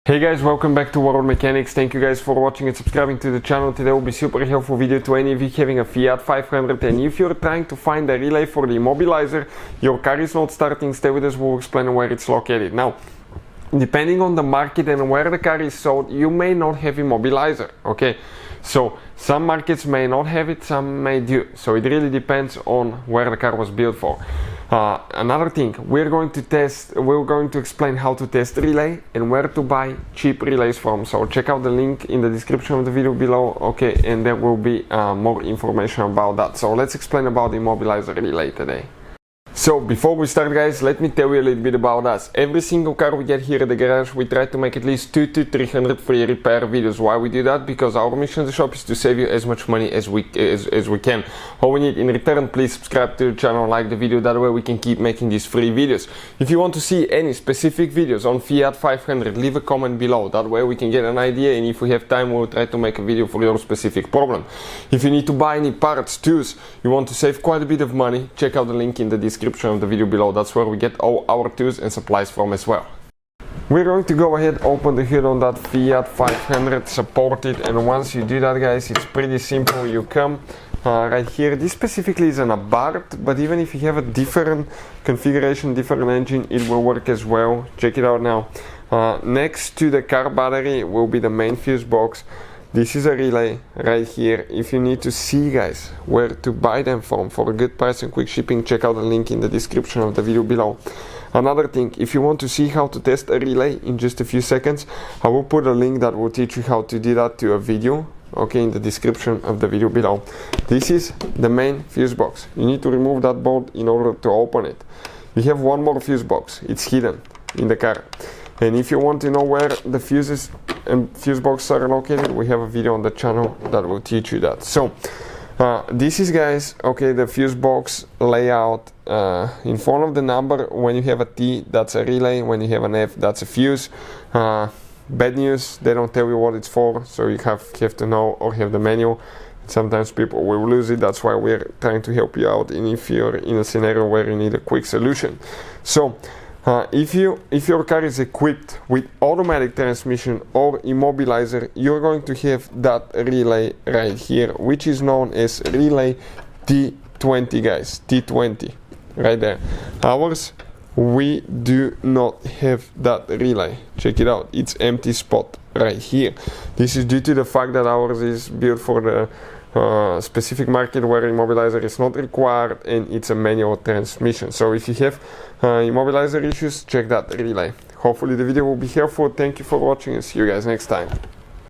Hey guys, welcome back to World Mechanics. Thank you guys for watching and subscribing to the channel. Today will be super helpful video to any of you having a Fiat 500, and if you're trying to find the relay for the immobilizer, your car is not starting, stay with us, we'll explain where it's located. Now, depending on the market and where the car is sold, you may not have immobilizer, okay? So some markets may not have it, some may do. So it really depends on where the car was built for. Another thing, we're going to explain how to test relay and where to buy cheap relays from. So check out the link in the description of the video below, okay, and there will be more information about that. So let's explain about the immobilizer relay today. So before we start guys, let me tell you a little bit about us. Every single car we get here at the garage, we try to make at least 200 to 300 free repair videos. Why we do that? Because our mission in the shop is to save you as much money as we can. All we need in return, please subscribe to the channel, like the video, that way we can keep making these free videos. If you want to see any specific videos on Fiat 500, leave a comment below, that way we can get an idea, and if we have time we'll try to make a video for your specific problem. If you need to buy any parts, tools, you want to save quite a bit of money, check out the link in the description of the video below. That's where we get all our tools and supplies from as well. We're going to go ahead, open the hood on that Fiat 500, support it, and once you do that guys, it's pretty simple. You come right here. This specifically is an Abarth, but even if you have a different configuration, different engine, it will work as well. Check it out now. Next to the car battery will be the main fuse box. This is a relay right here. If you need to see guys where to buy them from for a good price and quick shipping, check out the link in the description of the video below. Another thing, if you want to see how to test a relay in just a few seconds, I will put a link that will teach you how to do that to a video, okay, in the description of the video below. This is the main fuse box. You need to remove that bolt in order to open it. We have one more fuse box. It's hidden in the car. And if you want to know where the fuses and fuse boxes are located, we have a video on the channel that will teach you that. So this is guys, okay, the fuse box layout. In front of the number, when you have a T, that's a relay. When you have an F, that's a fuse. Bad news, they don't tell you what it's for, so you have to know or have the manual. Sometimes people will lose it. That's why we're trying to help you out, and if you're in a scenario where you need a quick solution. So if your car is equipped with automatic transmission or immobilizer, you're going to have that relay right here, which is known as relay T20 guys, T20 right there. Ours, we do not have that relay. Check it out, it's empty spot right here. This is due to the fact that ours is built for the specific market where immobilizer is not required and it's a manual transmission. So if you have immobilizer issues, check that relay. Hopefully the video will be helpful. Thank you for watching and see you guys next time.